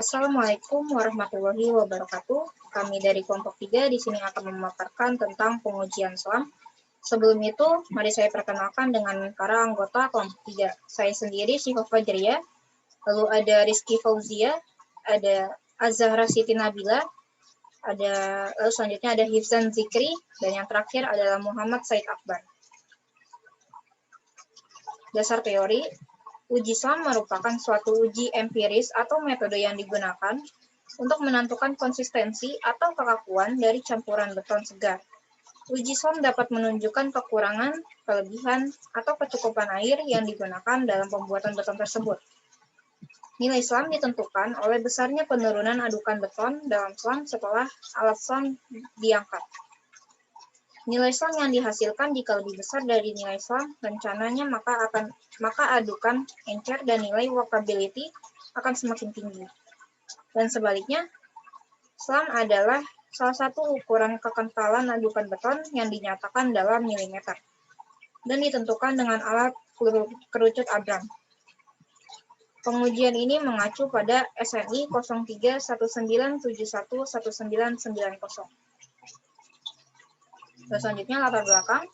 Assalamualaikum warahmatullahi wabarakatuh. Kami dari kelompok 3 di sini akan memaparkan tentang pengujian SLAM. Sebelum itu, mari saya perkenalkan dengan para anggota kelompok 3. Saya sendiri Syifa Fajriya, lalu ada Rizky Fauzia, ada Azahra Siti Nabila, lalu selanjutnya ada Hifzan Zikri, dan yang terakhir adalah Muhammad Said Akbar. Dasar teori, uji SLAM merupakan suatu uji empiris atau metode yang digunakan untuk menentukan konsistensi atau kekakuan dari campuran beton segar. Uji SLAM dapat menunjukkan kekurangan, kelebihan, atau kecukupan air yang digunakan dalam pembuatan beton tersebut. Nilai SLAM ditentukan oleh besarnya penurunan adukan beton dalam SLAM setelah alat SLAM diangkat. Nilai SLAM yang dihasilkan jika lebih besar dari nilai SLAM rencananya maka adukan encer dan nilai workability akan semakin tinggi. Dan sebaliknya, SLAM adalah salah satu ukuran kekentalan adukan beton yang dinyatakan dalam milimeter dan ditentukan dengan alat kerucut Abram. Pengujian ini mengacu pada SNI 0319711990. Selanjutnya, latar belakang.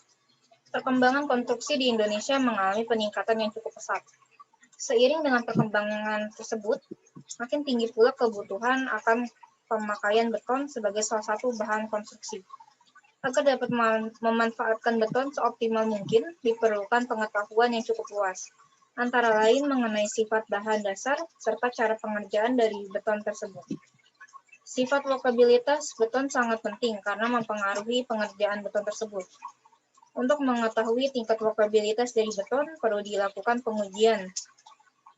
Perkembangan konstruksi di Indonesia mengalami peningkatan yang cukup pesat. Seiring dengan perkembangan tersebut, makin tinggi pula kebutuhan akan pemakaian beton sebagai salah satu bahan konstruksi. Agar dapat memanfaatkan beton seoptimal mungkin, diperlukan pengetahuan yang cukup luas, antara lain mengenai sifat bahan dasar serta cara pengerjaan dari beton tersebut. Sifat workabilitas beton sangat penting karena mempengaruhi pengerjaan beton tersebut. Untuk mengetahui tingkat workabilitas dari beton, perlu dilakukan pengujian.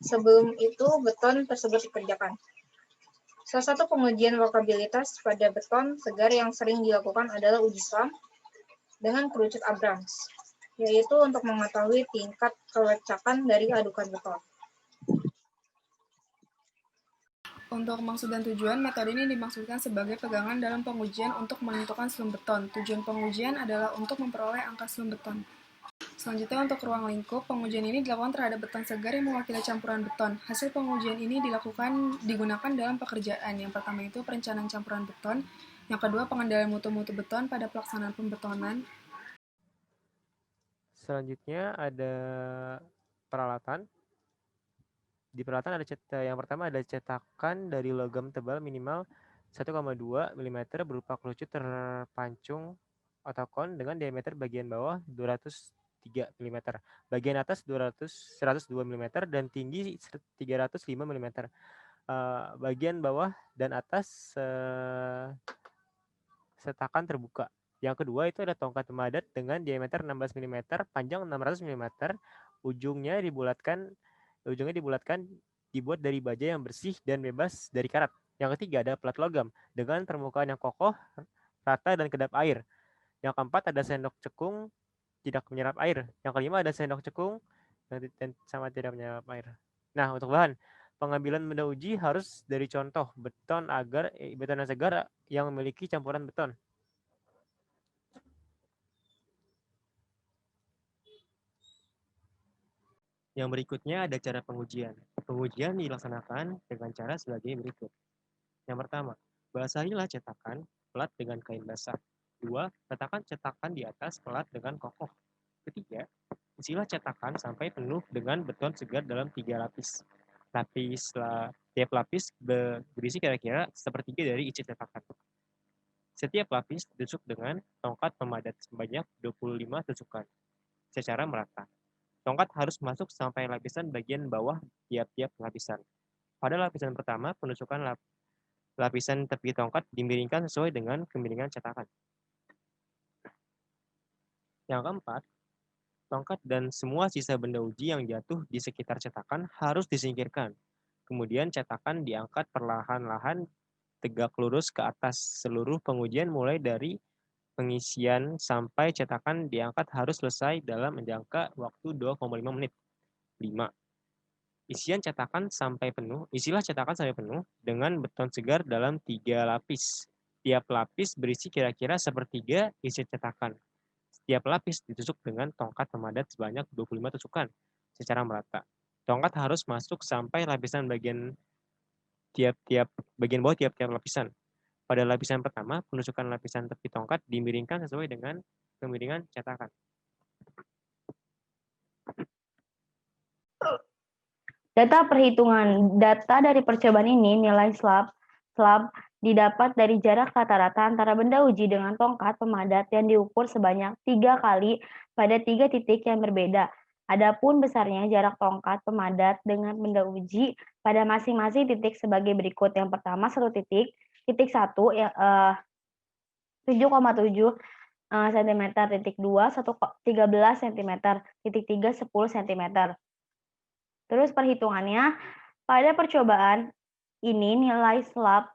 Sebelum itu, beton tersebut dikerjakan. Salah satu pengujian workabilitas pada beton segar yang sering dilakukan adalah uji SLAM dengan kerucut Abrams, yaitu untuk mengetahui tingkat kelecakan dari adukan beton. Untuk maksud dan tujuan, metode ini dimaksudkan sebagai pegangan dalam pengujian untuk menentukan slump beton. Tujuan pengujian adalah untuk memperoleh angka slump beton. Selanjutnya, untuk ruang lingkup, pengujian ini dilakukan terhadap beton segar yang mewakili campuran beton. Hasil pengujian ini digunakan dalam pekerjaan. Yang pertama itu perencanaan campuran beton. Yang kedua, pengendalian mutu-mutu beton pada pelaksanaan pembetonan. Selanjutnya ada peralatan. Di peralatan yang pertama ada cetakan dari logam tebal minimal 1,2 mm berupa kerucut terpancung otokon dengan diameter bagian bawah 203 mm, bagian atas 102 mm dan tinggi 305 mm. Bagian bawah dan atas setakan terbuka. Yang kedua itu ada tongkat pemadat dengan diameter 16 mm, panjang 600 mm, ujungnya dibulatkan dibuat dari baja yang bersih dan bebas dari karat. Yang ketiga ada plat logam dengan permukaan yang kokoh, rata dan kedap air. Yang keempat ada sendok cekung tidak menyerap air. Yang kelima ada sendok cekung yang sama tidak menyerap air. Nah, untuk bahan pengambilan benda uji harus dari contoh beton yang segar yang memiliki campuran beton. Yang berikutnya ada cara pengujian. Pengujian dilaksanakan dengan cara sebagai berikut. Yang pertama, basahilah cetakan pelat dengan kain basah. 2. Letakkan cetakan di atas pelat dengan kokoh. Ketiga, isilah cetakan sampai penuh dengan beton segar dalam 3 lapis. Tiap lapis berisi kira-kira sepertiga dari isi cetakan. Setiap lapis ditusuk dengan tongkat pemadat sebanyak 25 tusukan secara merata. Tongkat harus masuk sampai lapisan bagian bawah tiap-tiap lapisan. Pada lapisan pertama, penusukan lapisan tepi tongkat dimiringkan sesuai dengan kemiringan cetakan. Yang keempat, tongkat dan semua sisa benda uji yang jatuh di sekitar cetakan harus disingkirkan. Kemudian cetakan diangkat perlahan-lahan tegak lurus ke atas. Seluruh pengujian mulai dari pengisian sampai cetakan diangkat harus selesai dalam menjangka waktu 2,5 menit. 5. Isilah cetakan sampai penuh dengan beton segar dalam 3 lapis. Tiap lapis berisi kira-kira sepertiga isi cetakan. Setiap lapis ditusuk dengan tongkat pemadat sebanyak 25 tusukan secara merata. Tongkat harus masuk sampai lapisan bagian bagian bawah tiap-tiap lapisan. Pada lapisan pertama, penusukan lapisan tepi tongkat dimiringkan sesuai dengan kemiringan cetakan. Data perhitungan. Data dari percobaan ini, nilai slab didapat dari jarak rata-rata antara benda uji dengan tongkat pemadat yang diukur sebanyak 3 kali pada 3 titik yang berbeda. Adapun besarnya jarak tongkat pemadat dengan benda uji pada masing-masing titik sebagai berikut. Yang pertama 1 titik, titik 1 7,7 cm, titik 2 13 cm, titik 3 10 cm. Terus perhitungannya, pada percobaan ini nilai slab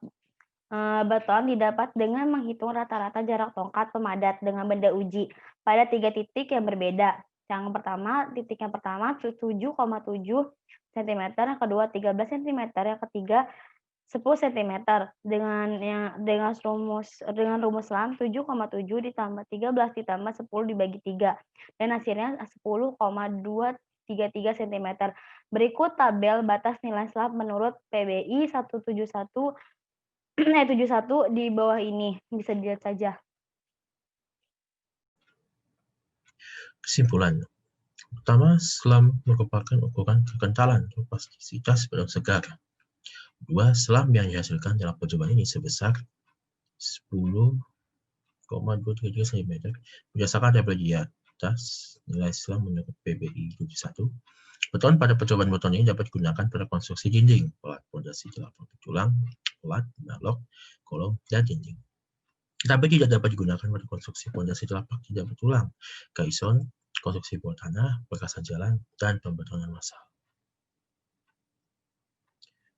beton didapat dengan menghitung rata-rata jarak tongkat pemadat dengan benda uji pada 3 titik yang berbeda. Titik yang pertama 7,7 cm, yang kedua 13 cm, yang ketiga 10 cm. Dengan rumus Lam 7,7 ditambah 13 ditambah 10 dibagi 3 dan hasilnya 10,233 cm. Berikut tabel batas nilai slab menurut PBI 171 di bawah ini, bisa dilihat saja. Kesimpulan. Pertama, selam merupakan ukuran kekentalan atau plastisitas benang segar. 2. Selam yang dihasilkan dalam percobaan ini sebesar 10,233 cm. Berdasarkan tabel di atas, nilai selam menurut PBI 71. Beton pada percobaan beton ini dapat digunakan pada konstruksi dinding, pelat pondasi telapak tulang, pelat, balok, kolom, dan dinding. Tapi tidak dapat digunakan pada konstruksi pondasi telapak tidak bertulang, kaison, konstruksi bawah tanah, perkasan jalan, dan pembetonan massal.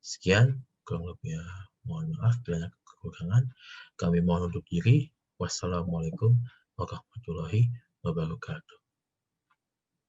Sekian, kurang lebihnya mohon maaf bila ada kekurangan. Kami mohon undur diri. Wassalamualaikum warahmatullahi wabarakatuh.